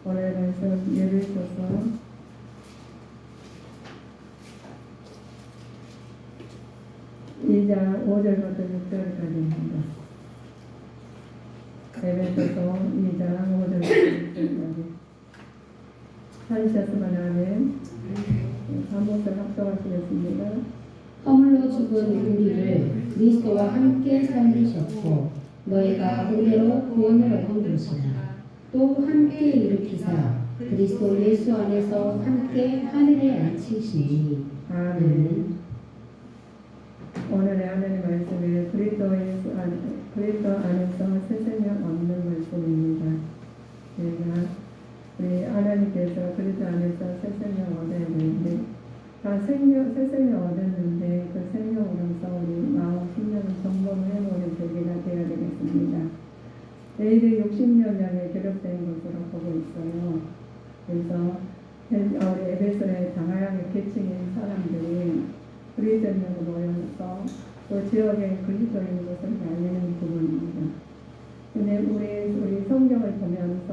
오늘 말씀 예배소서 2장 5절부터 6절까지입니다. 예배소서 2장 5절부터 6절까지. 찾으셨으면 하면 한 목소리 합독하시겠습니다. 허물로 죽은 우리를 그리스도와 함께 살리셨고 너희가 은혜로 구원을 얻은 것이라. 또 함께 일으키사 그리스도 예수 안에서 함께 하늘에 앉히시니. 아멘. 오늘의 하나님 말씀은 그리스도 안에서 새 생명 얻는 말씀입니다. 우리 하나님께서 그리스도 안에서 새 생명 얻어야 되는데 새 생명 얻었는데 그 생명으로서 우리 마음, 심령을 점검해보는 계기가 되어야 되겠습니다. 내일이 60년량에 기록된 것으로 보고 있어요. 그래서 우리 에베소의 다양한 계층인 사람들이 그리스도인으로 모여서 또 지역의 그리스도인 것을 알리는 부분입니다. 근데 우리 성경을 보면서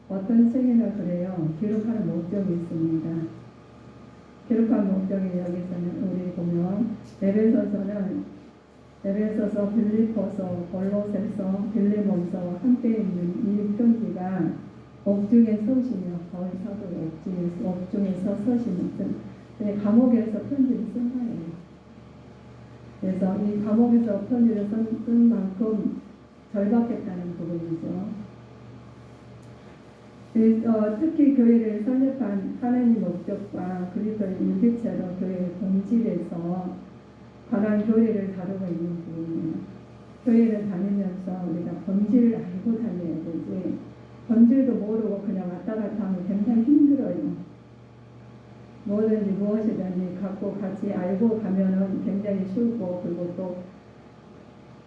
어떤 책이나 그래요. 기록하는 목적이 있습니다. 기록한 목적이 여기서는 우리 보면 에베소서, 빌립보서, 골로새서, 빌레몬서와 함께 있는 이 편지가 옥중에 서시며 바울 사도가 옥중에서 서시며 감옥에서 편지를 쓴 거예요. 그래서 이 감옥에서 편지를 쓴 만큼 절박했다는 부분이죠. 특히 교회를 설립한 하나님 목적과 그리스도의 일기체로 교회의 본질에서 관한 교회를 다루고 있는 부분이에요. 교회를 다니면서 우리가 본질을 알고 다녀야 되지 본질도 모르고 그냥 왔다 갔다 하면 굉장히 힘들어요. 뭐든지 무엇이든지 갖고 같이 알고 가면은 굉장히 쉽고 그리고 또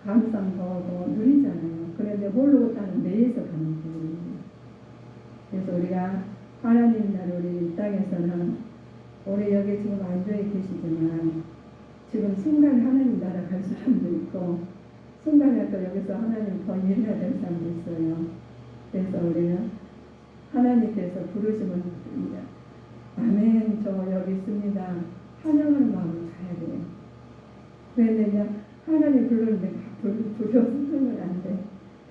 감상도 하고 누리잖아요. 그런데 모르고 따는 내에서 가는 부분이에요. 그래서 우리가 하나님 나라 우리 이 땅에서는 우리 여기 지금 앉아있 계시지만 지금 순간에 하나님 나라 갈 사람도 있고 순간에 또 여기서 하나님 더 일해야 될 사람도 있어요. 그래서 우리는 하나님께서 부르시면 아멘 저 여기 있습니다. 환영하는 마음으로 가야 돼요. 왜냐면 하나님 부르는데 두려워서 쓰면 안 돼.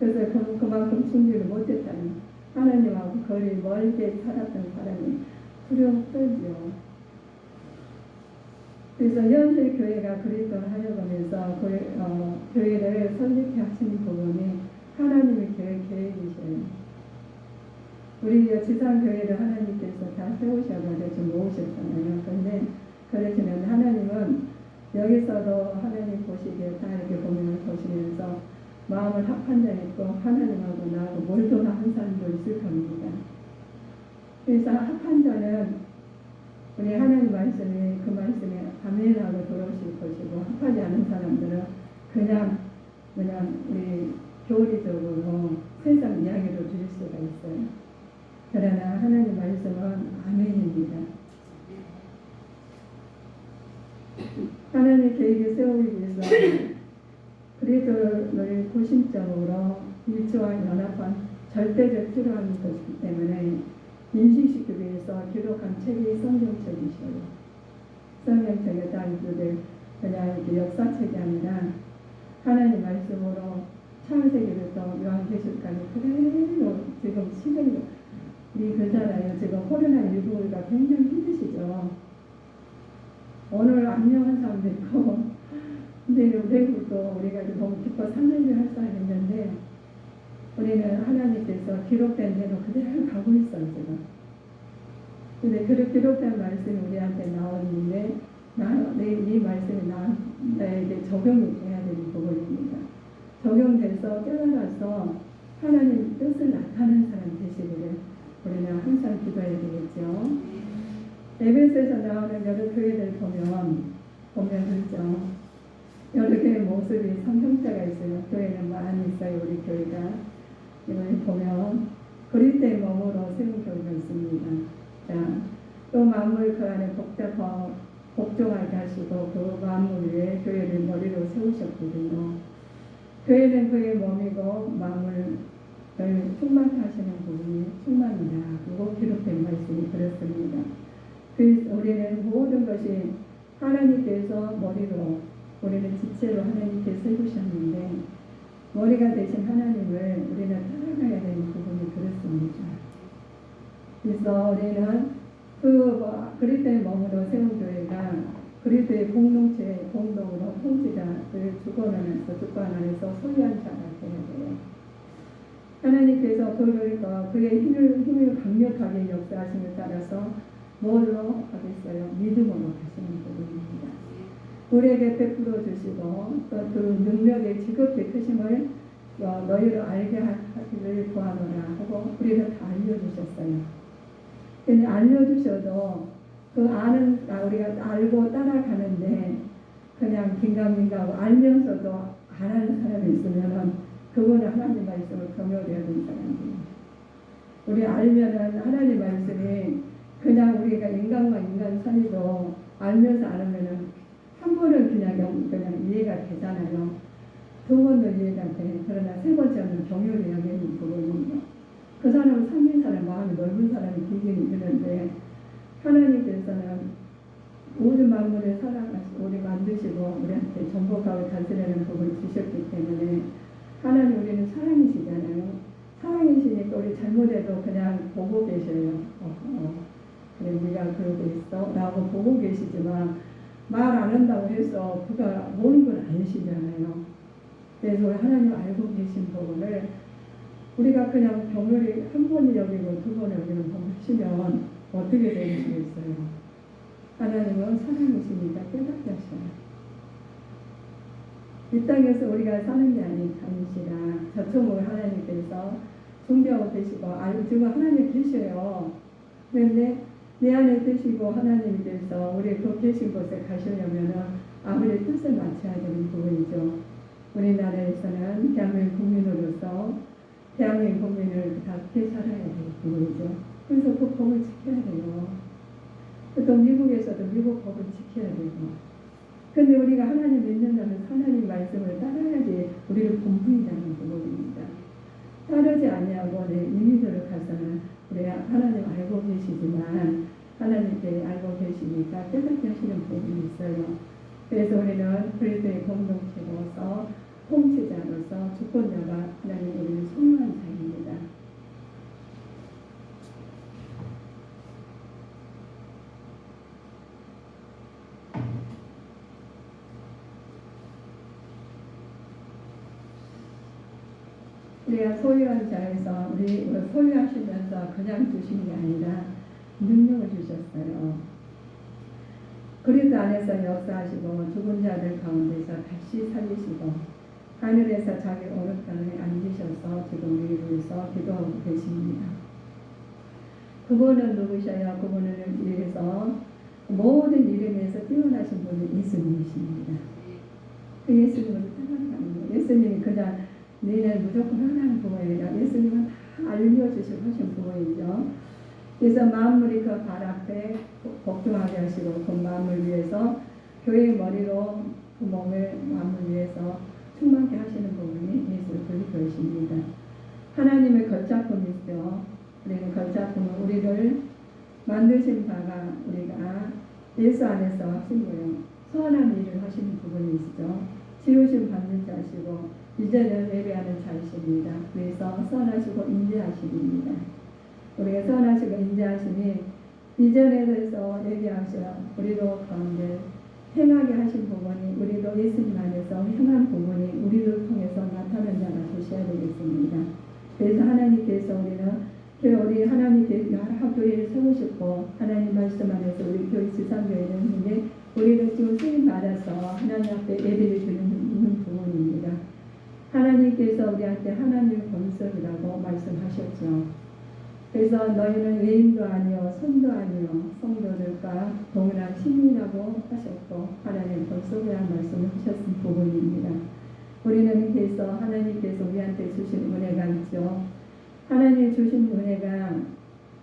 그래서 그만큼 준비를 못했다는 하나님하고 거리 멀게 살았던 사람이 두려워 떨죠. 그래서 현실 교회가 그리스도를 하려면서 교회를 설립해 하시는 부분이 하나님의 계획이셔요. 우리 지상 교회를 하나님께서 다 세우셔가지고 모으셨잖아요. 그런데 그러시면 하나님은 여기서도 하나님 보시기에 다 이렇게 보시면서 마음을 합한 자 있고 하나님하고 나하고 몰도한 사람도 있을 겁니다. 그래서 합한 자는 우리 하나님 말씀이 그 말씀에 아멘하고 돌아오실 것이고 합하지 않은 사람들은 그냥 우리 교리적으로 세상 이야기로 들을 수가 있어요. 그러나 하나님 말씀은 아멘입니다. 하나님 계획을 세우기 위해서 그리스도를 고심적으로 일치와 연합한 절대적 필요한 것이기 때문에 인식시키기 위해서 기록한 책이 성경책이셔요. 성경책에 다니들 그냥 이렇게 역사책이 아니라 하나님 말씀으로 창세기부터 요한계시록까지 그대로 지금 시대로 우리 그잖아요. 지금 코로나19가 굉장히 힘드시죠. 오늘 안녕한 사람도 있고 근데 외국도 우리가 너무 기뻐 3년을 할 사람이 있는데 우리는 하나님께서 기록된 대로 그대로 가고 있어요. 지금. 근데 그 기록된 말씀이 우리한테 나오는데 이 말씀이 나에게 적용이 돼야 되는 부분입니다. 적용돼서 깨달아서 하나님 뜻을 나타내는 사람 되시기를 우리는 항상 기도해야 되겠죠. 에베소에서 나오는 여러 교회들 보면 그렇죠. 여러 교회 모습이 성형자가 있어요. 교회는 많이 있어요. 우리 교회가. 이걸 보면 그리스도의 몸으로 세운 교회가 있습니다. 자, 또 만물 그 안에 복종하게 하시고 그 만물 위에 교회를 머리로 세우셨거든요. 교회는 그의 몸이고 만물을 충만케 하시는 분이 충만이다. 말씀이 그렇습니다. 그래서 우리는 모든 것이 하나님께서 머리로, 우리는 지체로 하나님께서 해주셨는데 머리가 되신 하나님을 우리는 따라가야 되는 부분이 그렇습니다. 그래서 우리는 그리스도에 머물러 세운 교회가 그리스도의 공동체, 공동으로 통치자를 주권하면서 주권 안에서 소유한 자가 되어야 돼요. 하나님께서 그의 힘을 강력하게 역사하심을 따라서 뭘로 하겠어요? 믿음으로 하시는 부분입니다. 우리에게 베풀어 주시고 또 그 능력의 지극히 크심을 너희를 알게 하기를 구하노라 하고 우리를 다 알려주셨어요. 근데 알려주셔도 그 우리가 알고 따라가는데 그냥 긴가민가하고 알면서도 안 하는 사람이 있으면은 그거는 하나님 말씀을 경외해야 되는 사람입니다. 우리 알면은 하나님 말씀이 그냥 우리가 인간과 인간 사이도 알면서 안 하면은 한 번은 그냥 이해가 되잖아요. 두 번도 이해가 돼. 그러나 세 번째는 경외해야겠는 부분입니다. 그 사람은 상인 사람, 마음이 넓은 사람이 되긴 되는데 하나님께서는 모든 만물을 사랑하시고 우리 만드시고 우리한테 정복하고 다스리는 법을 주셨기 때문에 하나님 우리는 사랑이시잖아요. 사랑이시니까 우리 잘못해도 그냥 보고 계셔요. 그래 네가 그러고 있어 라고 보고 계시지만 말 안 한다고 해서 그가 모르는 건 아니시잖아요. 그래서 우리 하나님 알고 계신 부분을 우리가 그냥 경멸이 한 번이 여기고 두 번이 여기는 보시면 어떻게 되시겠어요? 하나님은 사랑이시니까 깨닫게 하셔요. 이 땅에서 우리가 사는 게 아니시라 저쪽으로 하나님께서 숭배하고 계시고 지금 하나님 계셔요. 그런데 내 안에 드시고 하나님께서 우리 그 계신 곳에 가시려면은 아무리 뜻을 맞춰야 되는 부분이죠. 우리나라에서는 대한민국 국민으로서 대한민국 국민을 답게 살아야 되는 부분이죠. 그래서 그 법을 지켜야 돼요. 또 미국에서도 미국 법을 지켜야 되고. 근데 우리가 하나님 믿는다면 하나님 말씀을 따라야지 우리를 본분이라는 부분입니다. 따르지 아니하고 내 이미들을 가서는 우리 하나님 알고 계시지만 하나님께 알고 계시니까 깨닫게 하시는 부분이 있어요. 그래서 우리는 그리스도의 공동체로서 통치자로서 주권자가 하나님 우리를 소유한 자입니다. 우리가 소유한 자에서 우리 소유하시면서 그냥 주신 게 아니라 능력을 주셨어요. 그리스도 안에서 역사하시고 죽은 자들 가운데서 다시 살리시고 하늘에서 자기 오른편에 앉으셔서 지금 우리를 위해서 기도하고 계십니다. 그분은 누구셔요? 그분은 이래서 모든 이름에서 뛰어나신 분이 예수님이십니다. 그 예수님을 따라가는 거예요. 예수님이 그냥 너희는 무조건 하나님 부모이라 예수님은 다 알려주시고 하신 부모이죠. 그래서 만물이 그 발 앞에 복종하게 하시고 그 만물 위에서 교회의 머리로 그 몸을 만물 위에서 충만케 하시는 부분이 예수 그리스도이십니다. 하나님의 걸작품이죠. 우리는 걸작품은 우리를 만드신 바가 우리가 예수 안에서 하신 거예요. 선한 일을 하시는 부분이시죠. 지으심 받는 자시고 이제는 예배하는 자이십니다. 그래서 선하시고 인자하심입니다. 우리가 선하시고 인자하심이 이전에 대해서 얘기하셔 우리도 가운데 행하게 하신 부분이 우리도 예수님 안에서 행한 부분이 우리를 통해서 나타난 자가 되셔야 되겠습니다. 그래서 하나님께서 우리 하나님께 학교를 세우셨고 하나님 말씀 안에서 우리 교회 지상교회를 했는데 우리는 지금 쓰임 받아서 하나님 앞에 예배를 드리는 부분입니다. 하나님께서 우리한테 하나님의 권속이라고 말씀하셨죠. 그래서 너희는 외인도 아니요 손도 아니요 성도들과 동일한 시민이라고 하셨고 하나님 권속이라는 말씀을 하셨은 부분입니다. 우리는 그래서 하나님께서 우리한테 주신 은혜가 있죠. 하나님 주신 은혜가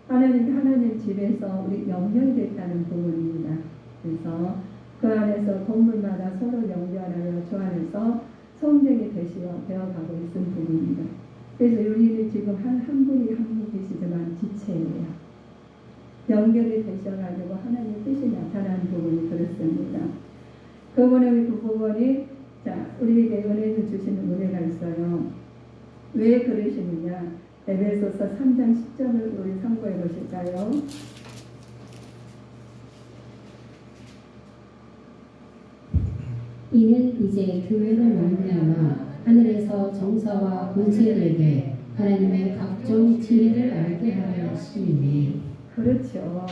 하나님 집에서 우리 연결됐다는 부분입니다. 그래서 그 안에서 건물마다 서로 연결하여 주 안에서 성전이 되어가고 있는 부분입니다. 그래서 우리는 지금 한 분이 한 분 계시지만 지체예요. 연결이 되셔가지고 하나님 뜻이 나타나는 부분이 그렇습니다. 그분의 그 부분이 자 우리에게 은혜를 주시는 은혜가 있어요. 왜 그러시느냐? 에베소서 3장 10절을 우리 참고해 보실까요? 이는 이제 교회를 말미암아 하늘에서 정사와 권세들에게 하나님의 각종 지혜를 알게 하려 하심이니. 그렇죠.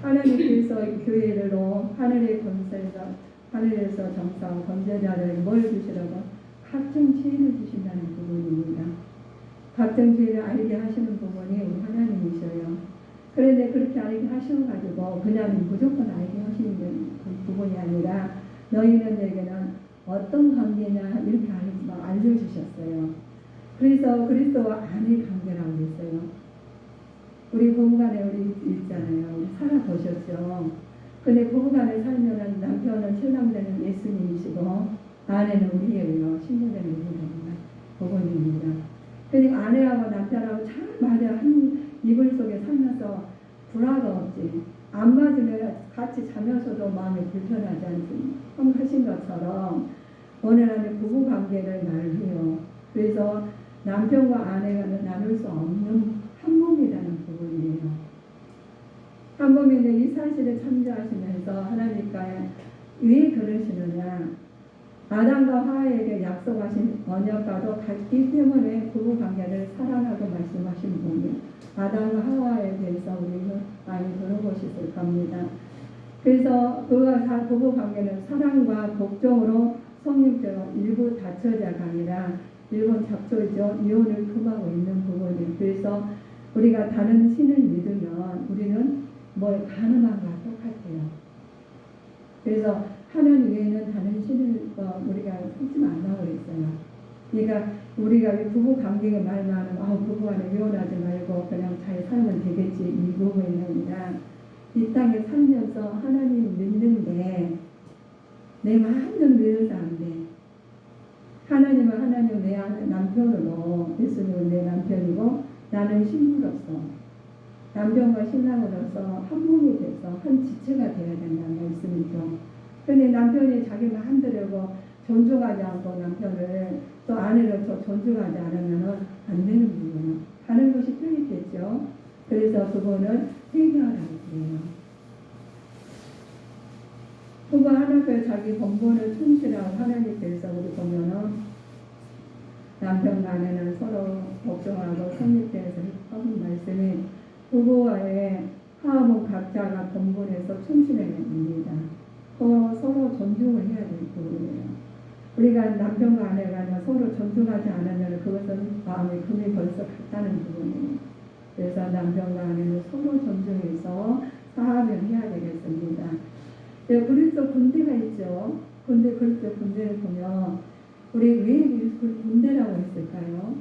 하나님께서 교회로 하늘의 권세자, 하늘에서 정사와 권세자를 뭘 주시라고? 각종 지혜를 주신다는 부분입니다. 각종 지혜를 알게 하시는 부분이 우리 하나님이셔요. 그런데 그렇게 알게 하셔가지고 그냥 무조건 알게 하시는 그 부분이 아니라 너희는 내게는 어떤 관계냐 이렇게 알려주셨어요. 그래서 그리스도와 아내 관계라고 했어요. 우리 부부간에 우리 있잖아요. 우리 살아보셨죠. 근데 부부간에 살면은 남편은 신랑되는 예수님이시고 아내는 우리예요. 신부되는 우리입니다. 부부입니다. 그러니까 아내하고 남편하고 잘 맞아 한 이불 속에 살면서 불화가 없지. 안 맞으면 같이 자면서도 마음이 불편하지 않지. 하신 것처럼 오늘 안에 부부 관계를 말해요. 그래서 남편과 아내가 나눌 수 없는 한 몸이라는 부분이에요. 한 몸인데 이 사실을 참조하시면서 하나님과 왜 그러시느냐? 아담과 하와에게 약속하신 언약과도 같기 때문에 부부 관계를 사랑하고 말씀하신 분이 아담과 하와에 대해서 우리는 많이 들어보셨을 겁니다. 그래서 그와 부부 관계는 사랑과 복종으로 성립되어 일부 다처자가 아니라 일본 잡초죠. 이혼을 금하고 있는 부분이. 그래서 우리가 다른 신을 믿으면 우리는 뭘 가늠함과 똑같아요. 그래서 하나님 외에는 다른 신을 우리가 믿지 말라고 그랬어요. 그러니까 우리가 부부 관계가 말만 부부 간에 이혼하지 말고 그냥 잘 살면 되겠지 이 부분이 아니라 이 땅에 살면서 하나님 믿는데 내 마음은 믿어서 안 돼. 하나님은 하나님 내 남편으로 예수님은 내 남편이고 나는 신부로서 남편과 신랑으로서 한 몸이 돼서 한 지체가 되어야 된다는 말씀이죠. 근데 남편이 자기 마음대로 존중하지 않고 남편을 또 아내를 또 존중하지 않으면 안 되는 부분은 다른 것이 틀리겠죠. 그래서 그거는 회개하라고 그래요. 부부 하나님께 자기 본분을 충실하고 하나님께서 우리 보면은 남편과 아내는 서로 복종하고 성립되어서 하는 말씀이 부부와의 화합은 각자가 본분에서 충실해야 됩니다. 서로 존중을 해야 될 부분이에요. 우리가 남편과 아내가 서로 존중하지 않으면 그것은 마음의 금이 벌써 갔다는 부분이에요. 그래서 남편과 아내는 서로 존중해서 화합을 해야 되겠습니다. 그래서 군대가 있죠. 군대를 보면 우리 왜 그걸 군대라고 했을까요?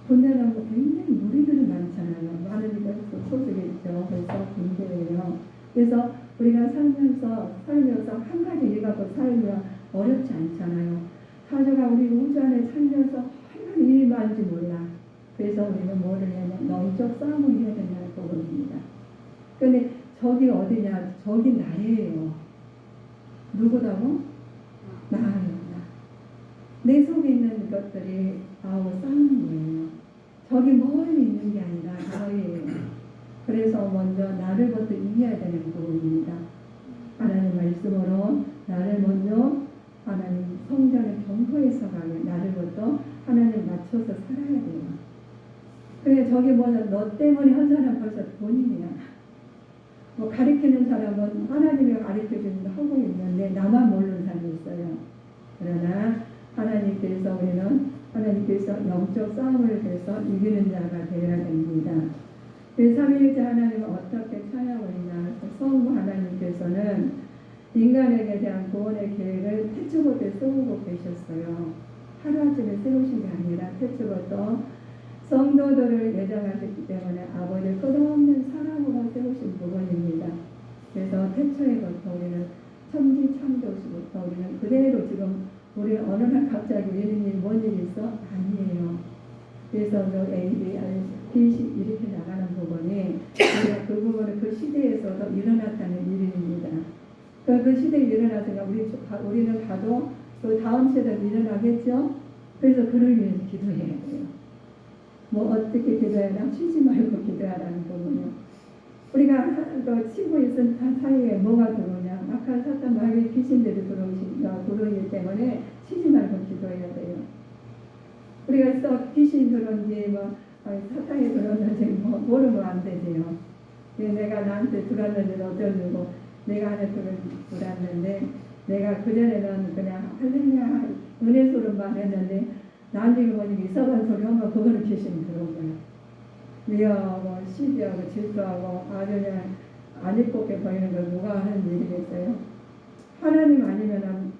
군대는 굉장히 무리들이 많잖아요. 많으니까 소속이 있죠. 그래서 군대예요. 그래서 우리가 살면서 한 가지 일 갖고 살면 어렵지 않잖아요. 가족아 우리 우주 안에 살면서 얼마나 일이 많은지 몰라. 그래서 우리는 뭐를 해야 되냐? 영적 싸움을 해야 된다는 부분입니다. 근데 적이 어디냐? 적이 나예요. 누구라고? 나예요. 내 속에 있는 것들이 싸우는 거예요. 적이 멀리 있는 게 아니라 너예요. 그래서 먼저 나를부터 이겨야 되는 부분입니다. 하나님 말씀으로 나를 먼저 하나님 성전의 경포에서 가게 나를부터 하나님 맞춰서 살아야 돼요. 그래 저기 너 때문에 한 사람 벌써 본인이야. 가르치는 사람은 하나님이 가르쳐주는 하고 있는데 나만 모르는 사람이 있어요. 그러나 하나님께서 하나님께서 영적 싸움을 해서 이기는 자가 되어야 됩니다. 삼위일체 하나님은 어떻게 찬양하고 있냐? 성부 하나님께서는 인간에게 대한 구원의 계획을 태초부터 세우고 계셨어요. 하루아침에 세우신 게 아니라 태초부터 성도들을 예정하셨기 때문에 아버지를 끝없는 사랑으로 세우신 부분입니다. 그래서 태초에부터 우리는 천지창조시부터 우리는 그대로 지금 우리 어느 날 갑자기 뭔 일이 있어? 아니에요. 그래서 A, B, C 이렇게 나가는 부분이 그 부분을 그 시대에서도 일어났다는 일입니다. 그 시대에 일어나서가 우리는 가도 또 다음 세대도 일어나겠죠. 그래서 그를 위해서 기도해야 돼요. 뭐 어떻게 기도해야 쉬지 말고 기도하라는 거군요. 우리가 치고 있은 사이에 뭐가 들어오냐. 아까 사탄 마귀 귀신들이 들어오기 때문에 쉬지 말고 기도해야 돼요. 우리가 귀신 들어온지 뭐 사탄이 들어왔는지 뭐 모르면 안 되지요. 내가 나한테 들어왔는지 어쩌고 내가 안에 들어왔는데 내가 그전에는 그냥 할렐루야 은혜 소리만 했는데 나중에 보니까 이상한 소리 하면 그거는 귀신이 들어온 거예요. 미워하고 시기하고 질투하고 아주 그냥 안 이쁘게 보이는 걸 누가 하는 일이겠어요? 하나님 아니면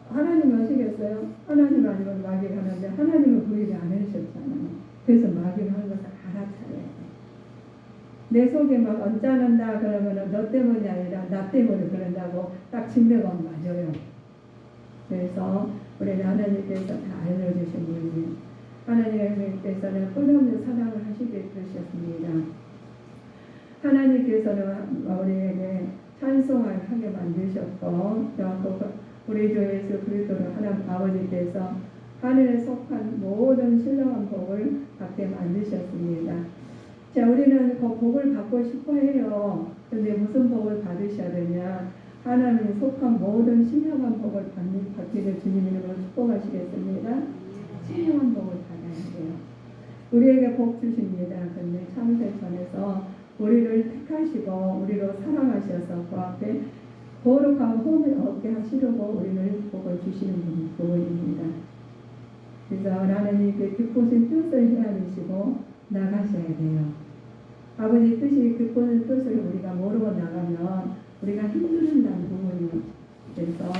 하나님 하시겠어요? 하나님 아니면 마귀가 하는데 하나님은 그 일이 안 해주셨잖아요. 그래서 마귀가 하는 것을 알아차려야 돼요. 내 속에 막 언짢은다 그러면 너 때문이 아니라 나 때문에 그런다고 딱 증명은 맞아요. 그래서 우리는 하나님께서 다 알려주신 분이에요. 하나님께서는 끝없는 사랑을 하시게 그러셨습니다. 하나님께서는 우리에게 찬송하게 하게 만드셨고 우리 주 예수 그리스도를 하나님 아버지께서 하늘에 속한 모든 신령한 복을 받게 만드셨습니다. 자, 우리는 그 복을 받고 싶어 해요. 근데 무슨 복을 받으셔야 되냐? 하나님에 속한 모든 신령한 복을 받기를 주님 이름으로 축복하시겠습니다. 신령한 복을 받아야 돼요. 우리에게 복 주십니다. 근데 참새천에서 우리를 택하시고 우리로 사랑하셔서 그 앞에 거룩한 호흡을 얻게 하시려고 우리를 복을 주시는 분입니다. 그래서 나는 그 기쁘신 뜻을 헤아리시고 나가셔야 돼요. 아버지 뜻이 기쁘신 뜻을 우리가 모르고 나가면 우리가 힘들다는 부분이 그래서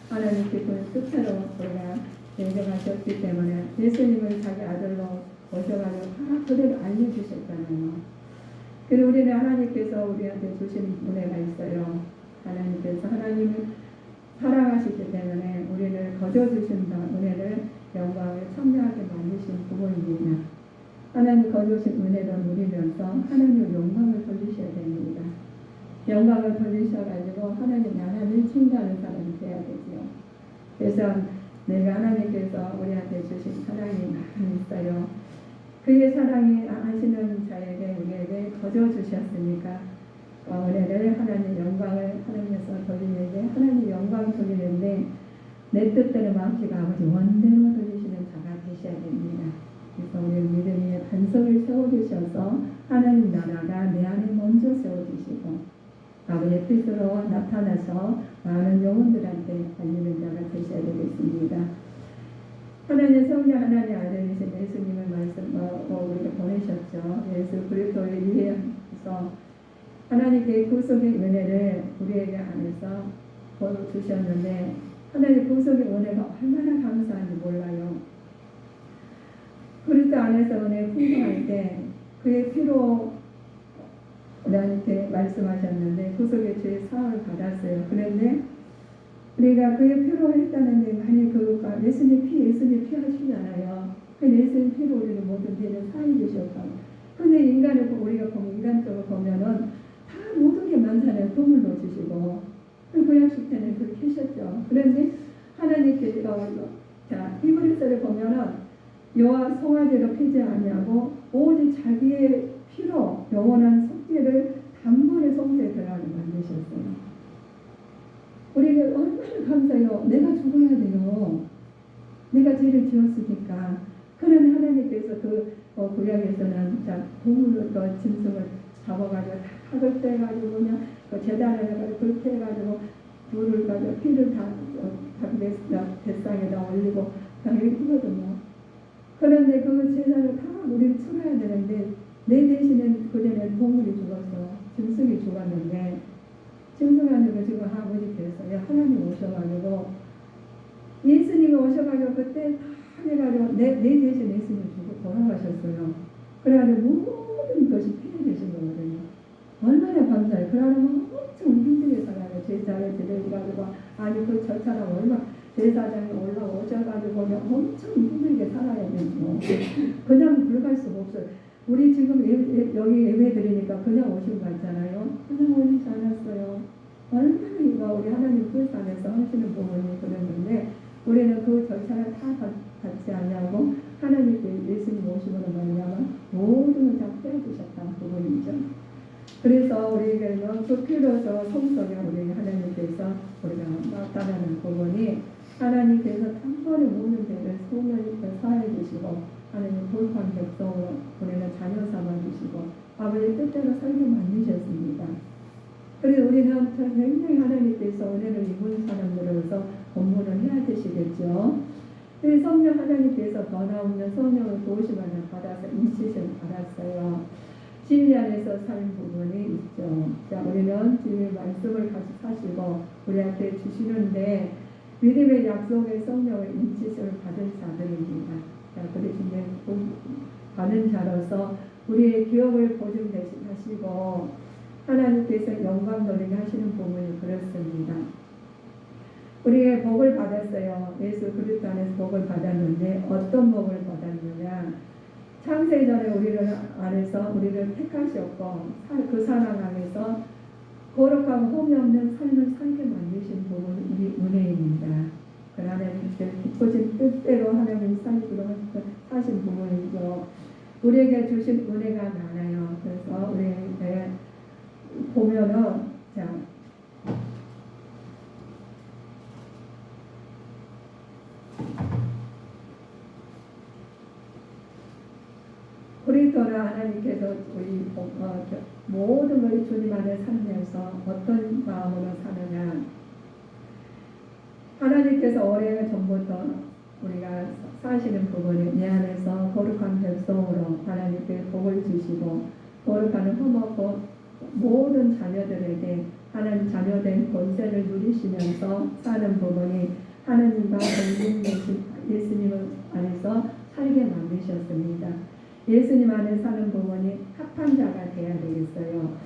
하나님 기쁘신 뜻대로 우리가 내려가셨기 때문에 예수님을 자기 아들로 오셔가지고 다 그대로 알려주셨잖아요. 그리고 우리는 하나님께서 우리한테 주시는 은혜가 있어요. 하나님께서 하나님을 사랑하시기 때문에 우리를 거저주신 은혜를 영광을 참여하게 만드신 부분입니다. 하나님 거저주신 은혜를 누리면서 하나님의 영광을 돌리셔야 됩니다. 영광을 돌리셔가지고 하나님을 칭찬하는 사람이 되어야 되지요. 그래서 내가 하나님께서 우리한테 주신 사랑이 많이 있어요. 그의 사랑이 하시는 자에게 우리에게 거저주셨으니까 은혜를 하나님 영광을 하나님께서 돌리는데 하나님 영광 돌리는데 내 뜻대로 마음씨가 아버지 원대로 돌리시는 자가 되셔야 됩니다. 그래서 우리 믿음의 반석을 세워주셔서 하나님 나라가 내 안에 먼저 세워주시고 아버지의 뜻으로 나타나서 많은 영혼들한테 알리는 자가 되셔야 되겠습니다. 하나님 성령 하나님 아들이신 예수님의 말씀 우리가 보내셨죠. 예수 그리스도를 위해서 하나님께 구속의 은혜를 우리에게 안에서 주셨는데 하나님 구속의 은혜가 얼마나 감사한지 몰라요. 그리스도 안에서 은혜 풍성할 때 그의 피로 우리한테 말씀하셨는데 구속의 죄의 사함을 받았어요. 그런데 우리가 그의 피로 했다는데 만약 그가 예수님 피 하시잖아요. 그 예수님 피로 우리는 모든 죄를 사해 주셨고 근데 인간을 우리가 보면 인간적으로 보면은 다 모든 게 많잖아요. 도움을 주시고 그 구약식 때는 그렇게 하셨죠. 그런데 하나님께서 자 히브리서를 보면은 여호와 송아지로 피지 아니하고 오직 자기의 피로 영원한 속죄를 단번에 속죄에 들어가게 만드셨어요. 우리가 얼마나 감사해요. 내가 죽어야 돼요. 내가 죄를 지었으니까. 그런데 하나님께서 구약에서는 동물을 짐승을 잡아가지고 닭을 떼가지고 그냥 제단을 해가지고 불태 해가지고 불을 가지고 피를 다 뱃상에다 올리고 당연히 피거든요. 그런데 그 제사를 다 우리를 치러야 되는데 내 대신에 그전에 동물이 죽었어. 짐승이 죽었는데 짐승하는 지금 아버지께서 하나님 오셔가지고 예수님이 오셔가지고 그때 다 해가지고 내 대신 예수님이 죽고 돌아가셨어요. 그래가지고 모든 것이 피해되신 거거든요. 얼마나 감사해요. 그러면 엄청 힘들게 살아요. 제사를 드려가지고 아니 저 사람 얼마 제사장에 올라오셔가지고 엄청 힘들게 살아야 되죠. 그냥 들어갈 수가 없어요. 우리 지금 여기 예배 드리니까 그냥 오신 거 있잖아요. 그냥 얼마나 이거 우리 하나님 뜻 안에서 하시는 부분이 그랬는데 우리는 그 절차를 다 받지 않냐고 하나님께 예수님 오심으로 말미암아 모든 걸 다 빼앗으셨다는 부분이죠. 그래서 우리에게는 그 필요서 성성에 우리 하나님께서 우리가 나타나는 부분이 하나님께서 한 번에 모든 죄를 소멸히 사해 주시고 하나님 돌판 백성으로 우리는 자녀 삼아 주시고 아버지 뜻대로 살게 만드셨습니다. 그래서 우리는 굉장히 하나님께서 은혜를 입은 사람들로서 공부를 해야 되시겠죠. 그래서 성령 하나님께서 변화없는 성령을 도우심을 받아서 인치심을 받았어요. 진리 안에서 사는 부분이 있죠. 자, 우리는 진리 말씀을 같이 사시고 우리한테 주시는데 믿음의 약속의 성령을 인치심을 받은 자들입니다. 자, 그래서 이제 받은 자로서 우리의 기업을 보증 대신하시고 하나님께서 영광 돌리게 하시는 부분이 그렇습니다. 우리의 복을 받았어요. 예수 그리스도 안에서 복을 받았는데 어떤 복을 받았느냐? 창세전에 우리를 안에서 우리를 택하셨고 그 사랑 안에서 거룩하고 흠이 없는 삶을 살게 만드신 부분이 우리 은혜입니다. 그 하나님께 기쁘신 뜻대로 하나님이 살기로 하신 부분이죠. 우리에게 주신 은혜가 많아요. 그래서 우리에게 보면은 자 그리스도는 하나님께서 우리 모든 것이 주님 안에 살면서 어떤 마음으로 사느냐 하나님께서 오래 전부터 우리가 사시는 부분이 내 안에서 거룩한 백성으로 하나님께 복을 주시고 거룩한 흠없고 모든 자녀들에게 하나님 자녀된 권세를 누리시면서 사는 부분이 하나님과 동등되신 예수님 안에서 살게 만드셨습니다. 예수님 안에 사는 부분이 합한 자가 되어야 되겠어요.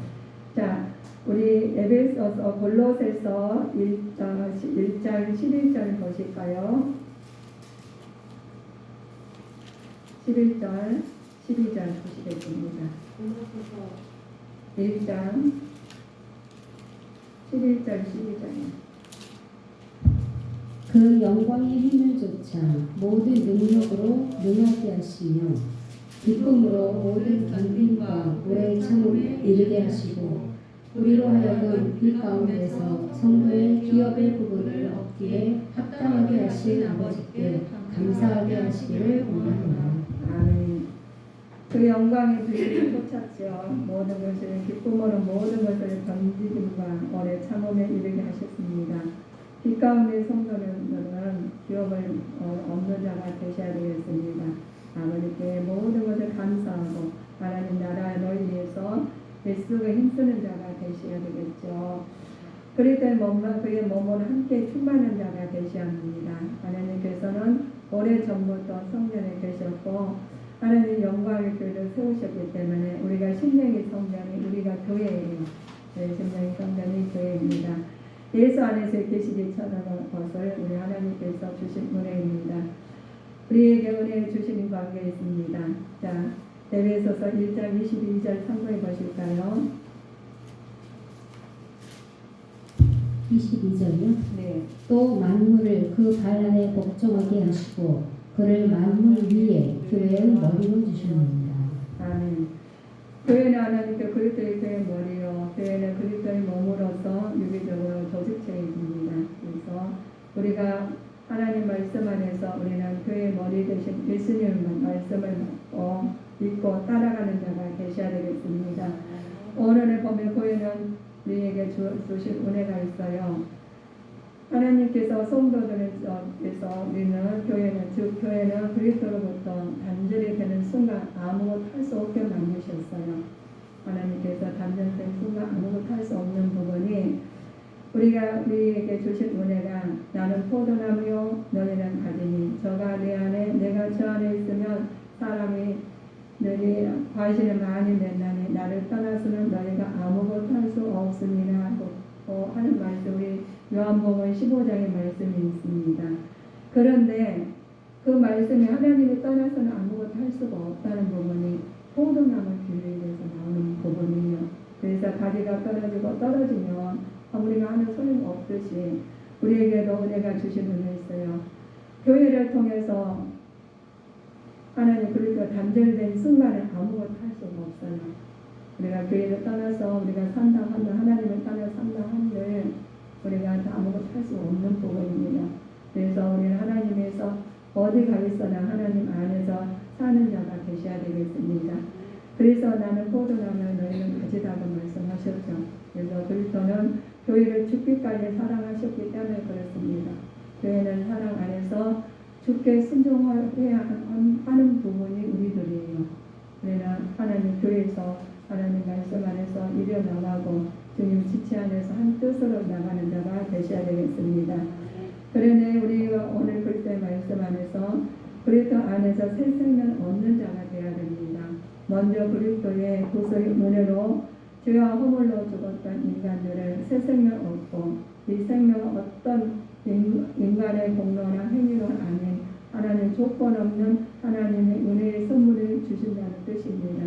자, 우리 에베소서 골로새서 1장 11절 보실까요? 11절 12절 보시겠습니다. 1장 11절 12절 그 영광의 힘을 좇아 모든 능력으로 능하게 하시며 기쁨으로 모든 견딘과 오래 참음을 이르게 하시고 우리로 하여금 이 가운데서 성도의 기업의 부분을 얻기에 합당하게 하신 아버지께 감사하게 하시기를 원합니다. 아멘. 그 영광의 빛이 솟았죠. 모든 것을 기쁨으로 모든 것을 견디김과 오래 참음에 이르게 하셨습니다. 빛 가운데 성도들은 기업을 얻는 자가 되셔야 되겠습니다. 아버지께 모든 것을 감사하고 하나님 나라를 위해서 애쓰고 힘쓰는 자가 되셔야 되겠죠. 그럴 때 몸과 그의 몸을 함께 충만한 자가 되셔야 합니다. 하나님께서는 오래전부터 성전에 계셨고 하나님 영광의 교회를 세우셨기 때문에 우리가 심령의 성전이 우리가 교회예요. 심령의 성전이 교회입니다. 예수 안에서 계시기 전하는 것을 우리 하나님께서 주신 은혜입니다. 우리에게 은혜 주시는 관계에 있습니다. 자, 에베소서 1장 22절 참고해 보실까요? 22절이요? 네. 또 만물을 그 발 아래 복종하게 하시고 그를 만물 위에 교회의 머리로 주셨습니다. 아멘. 교회는 하나님께 그리스도의 교회의 머리요. 교회는 그리스도의 몸으로서 유기적으로 조직체입니다. 그래서 우리가 하나님 말씀 안에서 우리는 교회의 머리 되신 예수님 말씀을 받고 믿고 따라가는 자가 되셔야 되겠습니다. 오늘을 보면 교회는 우리에게 주신 은혜가 있어요. 하나님께서 성도들에서 우리는 교회는 그리스도로부터 단절이 되는 순간 아무것도 할 수 없게 만드셨어요. 하나님께서 단절된 순간 아무것도 할 수 없는 부분이 우리에게 주신 은혜가 나는 포도나무요 너희는 가지니 저가 내 안에 내가 저 안에 있으면 사람이 너희 과실을 많이 맺나니 나를 떠나서는 너희가 아무것도 할 수 없으니라 하는 말씀 우리 요한복음 15장의 말씀이 있습니다. 그런데 그 말씀이 하나님이 떠나서는 아무것도 할 수가 없다는 부분이 포도나무 비유에 대해서 나오는 부분이에요. 그래서 가지가 떨어지면 아무리가 하는 소용 없듯이 우리에게도 은혜가 주신 은혜 있어요. 교회를 통해서 하나님 그리고 단절된 순간에 아무것도 할 수가 없어요. 우리가 교회를 떠나서 우리가 산다 한들 하나님을 따라 산다 한들 우리가 아무것도 할 수 없는 부분입니다. 그래서 우리는 하나님에서 어디 가 있어나 하나님 안에서 사는 자가 되셔야 되겠습니다. 그래서 나는 포도나무를 너희는 가지다고 말씀하셨죠. 그래서 그리스도는 교회를 죽기까지 사랑하셨기 때문에 그렇습니다. 교회는 사랑 안에서 주께 순종해야 하는 부분이 우리들이에요. 우리는 하나님 교회에서 하나님 말씀 안에서 일려 나가고 주님 지체 안에서 한 뜻으로 나가는 자가 되셔야 되겠습니다. 그러니 우리가 오늘 그리스도의 말씀 안에서 그리스도 안에서 새 생명 얻는 자가 되어야 됩니다. 먼저 그리스도의 구속의 은혜로 죄와 허물로 죽었던 인간들을 새 생명 얻고 이 생명은 어떤 인간의 공로나 행위가 아닌 하나님 조건 없는 하나님의 은혜의 선물을 주신다는 뜻입니다.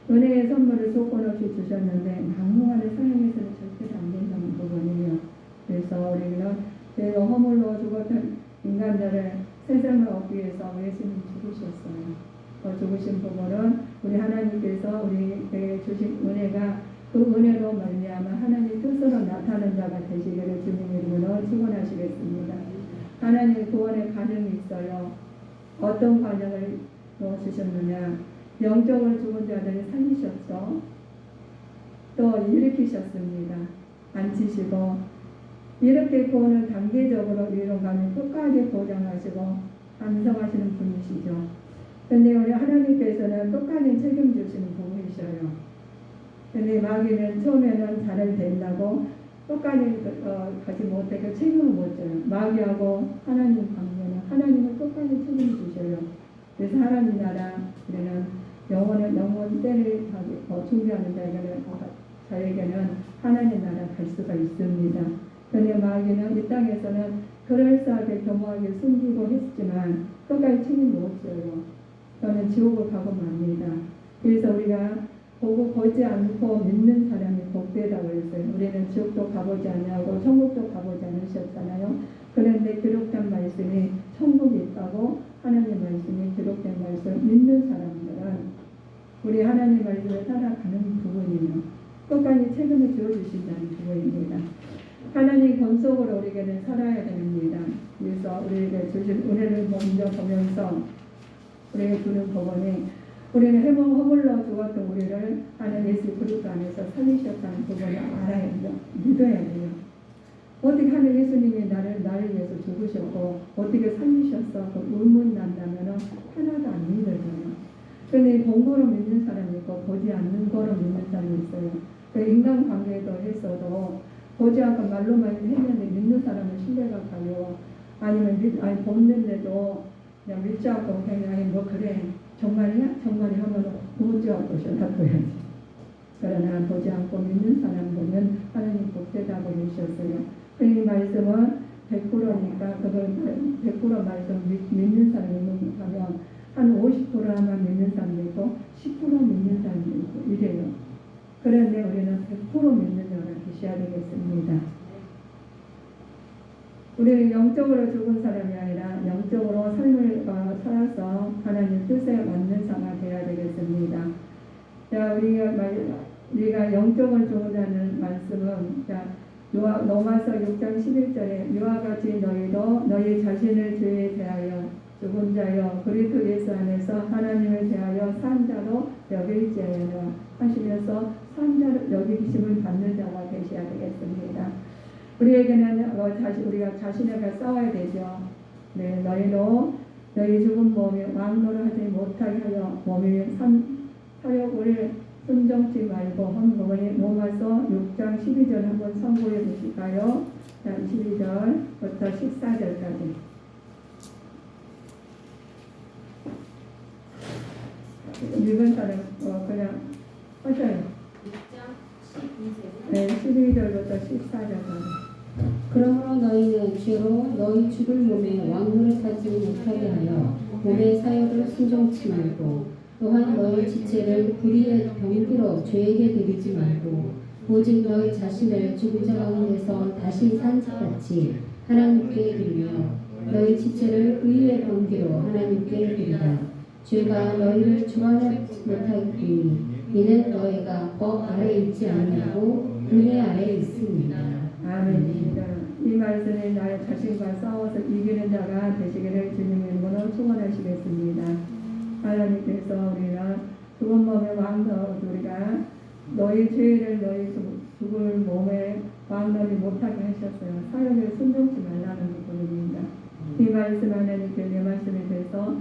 은혜의 선물을 조건 없이 주셨는데 막무가내 사용해서는 절대로 안 된다는 부분이에요. 그래서 우리는 죄와 허물로 죽었던 인간들을 새 생명을 얻기 위해서 예수님이 죽으셨어요. 죽으신 부분은 우리 하나님께서 우리에게 주신 은혜가 그 은혜로 말미암아 하나님 뜻으로 나타나는 자가 되시기를 주님의 이름으로 축원하시겠습니다. 하나님 구원의 과정이 있어요. 어떤 과정을 넣어주셨느냐? 영적으로 죽은 자들을 살리셨죠. 또 일으키셨습니다. 앉히시고 이렇게 구원을 단계적으로 이루어가면 끝까지 보장하시고 완성하시는 분이시죠. 그런데 우리 하나님께서는 끝까지 책임지시는 분이셔요. 근데 마귀는 처음에는 잘을 된다고 끝까지 가지 못하고 책임을 못 져요. 마귀하고 하나님 관계는 하나님은 끝까지 책임지셔요. 그래서 하나님 나라 우리는 영원 때를 준비하는 자에게는 하나님 나라 갈 수가 있습니다. 그런데 마귀는 이 땅에서는 그럴싸하게 겸허하게 숨기고 했지만 끝까지 책임 못 져요. 저는 지옥을 가고 맙니다. 그래서 우리가 보지 않고 믿는 사람이 복되다고 했어요. 우리는 지옥도 가보지 않냐고 천국도 가보지 않으셨잖아요. 그런데 기록된 말씀이 천국이 있다고 하나님 말씀이 기록된 말씀 믿는 사람들은 우리 하나님 말씀을 따라가는 부분이며 끝까지 책임을 지어주신다는 부분입니다. 하나님 권속으로 우리에게는 살아야 됩니다. 그래서 우리에게 주신 은혜를 먼저 보면서 우리에게 주는 부분이 우리는 허물로 죽었던 우리를 하나님 예수 그리스도 안에서 살리셨다는 부분을 알아야 돼요. 믿어야 돼요. 어떻게 하나님 예수님이 나를 위해서 죽으셨고 어떻게 살리셨어? 그 의문 난다면 하나도 안 믿어져요. 그런데 본거로 믿는 사람이 있고 보지 않는 거로 믿는 사람이 있어요. 그 인간관계도 했어도 보지 않고 말로만 했는데 믿는 사람은 신뢰가 가요. 아니면 보는데도 그냥 믿지 않고 그냥 뭐 그래 정말이야? 정말이 하면 보지 않고 전화해야지. 그러나 보지 않고 믿는 사람들은 하나님 복되다고 해주셨어요. 그 말씀은 100%니까 그걸 100% 말씀 믿는 사람이 있는가면 한 50%만 믿는 사람도 있고 10% 믿는 사람도 있고 이래요. 그런데 우리는 100% 믿는 자가 되셔야 되겠습니다. 우리는 영적으로 죽은 사람이 아니라 영적으로 삶을 살아서 하나님 뜻에 맞는 자가 되어야 되겠습니다. 자, 우리가 영적으로 죽은다는 말씀은 로마서 6장 11절에 이와 같이 너희도 너희 자신을 죄에 대하여 죽은 자여 그리스도 예수 안에서 하나님을 대하여 산 자로 여길지어다 하시면서 산 자로 여기심을 받는 자가 되셔야 되겠습니다. 우리에게는 우리가 자신에게 싸워야 되죠. 네, 너희도 너희 죽은 몸에 왕노를 하지 못하게 하여 몸의 사욕을 순종치 말고 한 부분이 로마서 6장 12절 한번 선고해 주실까요? 자, 12절부터 14절까지. 읽은 사람 그냥 하셔요. 6장 12절. 네, 12절부터 14절까지. 그러므로 너희는 죄로 너희 죽을 몸에 왕노릇하지 못하게 하여 몸의 사욕을 순종치 말고 또한 너희 지체를 불의의 병기로 죄에게 드리지 말고 오직 너희 자신을 죽은 자 가운데서 다시 산 자같이 하나님께 드리며 너희 지체를 의의 번기로 하나님께 드리라. 죄가 너희를 주관하지 못하겠으니 이는 너희가 법 아래 있지 아니하고 은혜 아래 있습니다. 아멘입니다. 이 말씀에 나의 자신과 싸워서 이기는 자가 되시기를 주님의 이름으로 축원하시겠습니다. 하나님께서 우리가 죽은 몸의 왕노 우리가 너희 죄를 너희 죽을 몸에 왕노리 못하게 하셨어요. 사역에 순종치 말라는 부분입니다. 이 말씀 하나님께 내 말씀에 대해서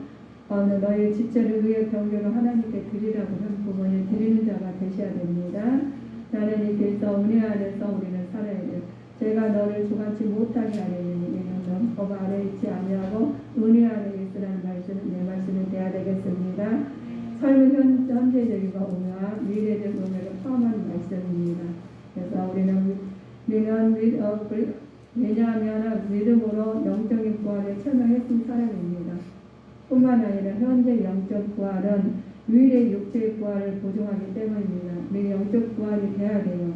너희 지체를 위해 병교로 하나님께 드리라고 한 부분을 드리는 자가 되셔야 됩니다. 하나님께서 은혜 안에서 우리는 살아야 돼요. 제가 너를 주관치 못하게 하려니 이는 법 아래 있지 아니하고 은혜 안에 있으라는 말씀은 내 말씀에 돼야 되겠습니다. 삶은 현재적인 의미와 미래적 의미를 포함한 말씀입니다. 그래서 우리는 왜냐하면 믿음으로 영적인 부활에 참여했던 사람입니다. 뿐만 아니라 현재 영적 부활은 미래 육체의 부활을 보증하기 때문입니다. 우리 영적 부활이 돼야 돼요.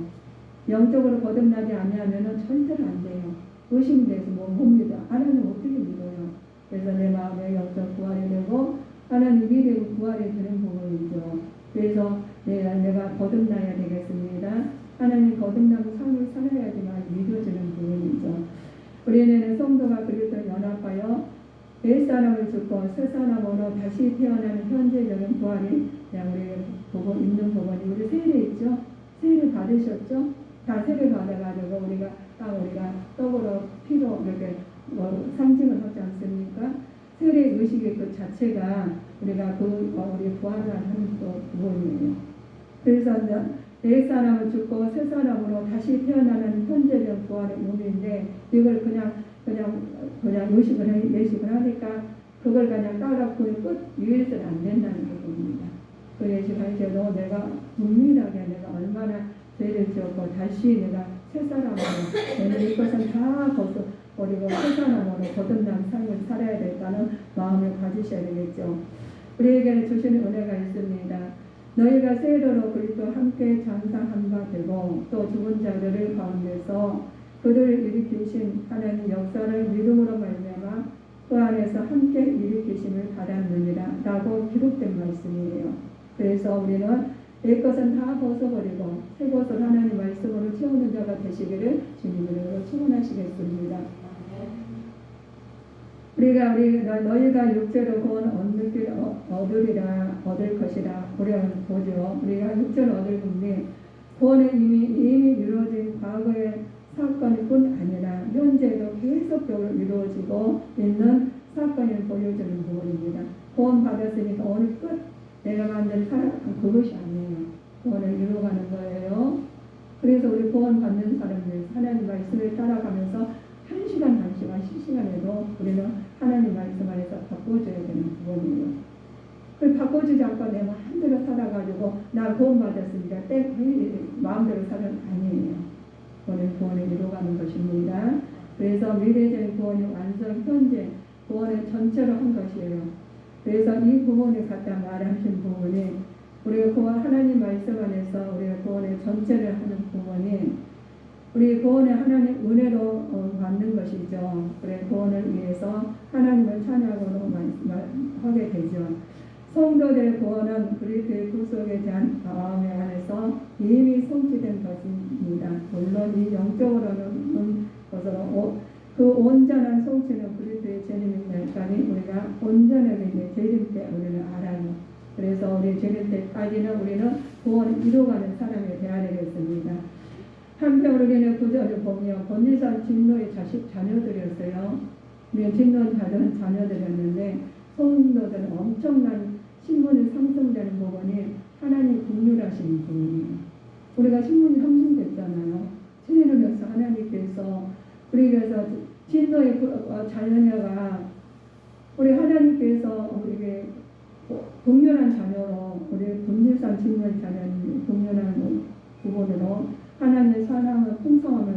영적으로 거듭나지 않으면 절대로 안 돼요. 의심돼서 못 믿어. 하나님 어떻게 믿어요? 그래서 내 마음에 영적 부활이 되고 하나님 미래 부활이 되는 부분이죠. 그래서 내가 거듭나야 되겠습니다. 하나님 거듭나는 삶을 살아야지만 믿어지는 부분이죠. 우리는 성도가 그리스도 연합하여 옛사람을 죽고 새사람으로 다시 태어나는 현재적인 부활이 우리 보고 있는 부분이 우리 세례 있죠? 세례 받으셨죠? 다 세례 받아가지고 우리가 떡으로 피로 이렇게 상징을 하지 않습니까? 세례 의식의 그 자체가 우리가 우리 부활을 하는 또 부분이에요. 그래서 옛사람을 죽고 새사람으로 다시 태어나는 현재적 부활의 의미인데 이걸 그냥 예식을 하니까 그걸 그냥 따라 그 끝 위해서는 안 된다는 부분입니다. 그 예식할 때도 내가 은밀하게 내가 얼마나 죄를 지었고 다시 내가 새 사람으로 내는 이것은 다 버리고 새 사람으로 거듭난 삶을 살아야 된다는 마음을 가지셔야 되겠죠. 우리에게는 주시는 은혜가 있습니다. 너희가 세례로 그리스도 함께 장사한 바 되고 또 죽은 자들을 가운데서 그들을 일으키신 하나님 역사를 믿음으로 말미암아 그 안에서 함께 일으키심을 받았느니라 라고 기록된 말씀이에요. 그래서 우리는 옛것은 다 벗어버리고 새 것을 하나님 말씀으로 채우는 자가 되시기를 주님으로 축원하시겠습니다. 너희가 육체로 구원 얻을 것이라 우리는 보죠. 우리가 육체로 얻을 건데 구원은 이미 이루어진 과거의 사건뿐 아니라 현재도 계속적으로 이루어지고 있는 사건을 보여주는 부분입니다. 구원 받았으니까 오늘 끝 내가 만든 그것이 아니에요. 구원을 이루어가는 거예요. 그래서 우리 구원 받는 사람들 하나님 말씀을 따라가면서 한 시간 실시간에도 우리는 하나님 말씀 안에서 바꿔줘야 되는 부분이에요. 그걸 바꿔주지 않고 내 마음대로 살아가지고 나 구원 받았으니까 마음대로 살은 아니에요. 오늘 구원을 이루어가는 것입니다. 그래서 미래적인 구원이 완성 현재 구원을 전체로 한 것이에요. 그래서 이 부분을 갖다 말하신 부분이 우리가 하나님 말씀 안에서 우리가 구원의 전체를 하는 부분이 우리 구원을 하나님 은혜로 받는 것이죠. 그래 구원을 위해서 하나님을 찬양으로 하게 되죠. 성도들의 구원은 그리스도의 구속에 대한 마음에 안에서 이미 성취된 것입니다. 물론 이 영적으로는 것으로 그 온전한 성취는 그리스도의 재림일 때까지 우리가 온전하게 재림 때 우리는 알아요. 그래서 우리 재림 때까지는 우리는 구원을 이루어가는 사람이 되어야 되겠습니다. 한편 우리는 구절을 보면 본질상 진노의 자녀들이었어요. 우리는 진노는 다른 자녀들이었는데 성도들은 엄청난 신분이 상승되는 부분이 하나님 긍휼하시는 부분이에요. 우리가 신분이 상승됐잖아요. 신인으로서 하나님께서 우리에게서 진노의 자녀가 우리 하나님께서 우리에게 긍휼한 자녀로 우리 본질상 진노의 자녀는 긍휼한 부분으로 하나님의 사랑을 풍성함을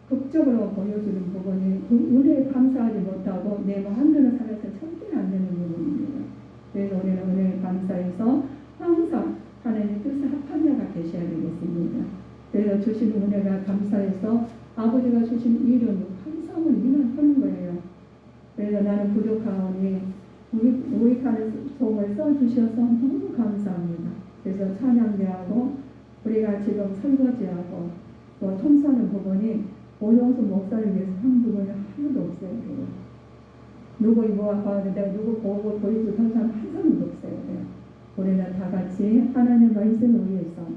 극적으로 보여주는 부분이 그 은혜에 감사하지 못하고 내 마음대로 살아서 절대 안 되는 부분입니다. 그래서 우리는 은혜에 감사해서 항상 하나님의 뜻에 합한 자가 되셔야 되겠습니다. 그래서 우리가 주신 은혜가 감사해서 아버지가 주신 일은 환상을 위하는 거예요. 그래서 나는 부족하오니 우익하는 종을 써주셔서 너무 감사합니다. 그래서 찬양대하고 우리가 지금 설거지하고 또 청소하는 부분이 오용수 목사를 위해서 한 부분이 하나도 없어요. 누구 뭐 하는데 누구 보고 보여주고 한 사람 한 사람도 없어요. 우리는 다 같이 하나님 말씀을 위해서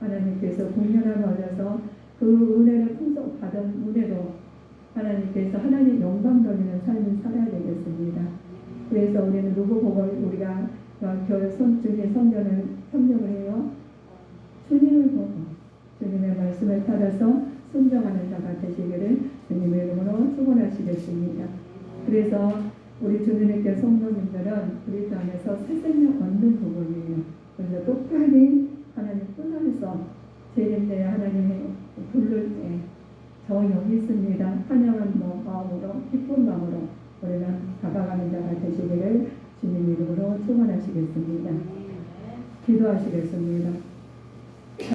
하나님께서 공연함을 얻어서 그 은혜를 풍성 받은 은혜로 하나님께서 하나님 영광 돌리는 삶을 살아야 되겠습니다. 그래서 우리는 누구 보고 우리가 주님의 성령을 해요. 주님을 보고 주님의 말씀을 따라서 순종하는 자가 되시기를 주님의 이름으로 축원하시겠습니다. 그래서 우리 주님께 성도님들은 그리스도 안에서 새 생명 얻는 부분이에요. 그래서 똑같이 하나님 품 안에서 재림때 하나님의 부를 때 저 여기 있습니다. 환영한 마음으로 기쁜 마음으로 우리는 다가가는 자가 되시기를 주님 이름으로 축원하시겠습니다. 기도하시겠습니다.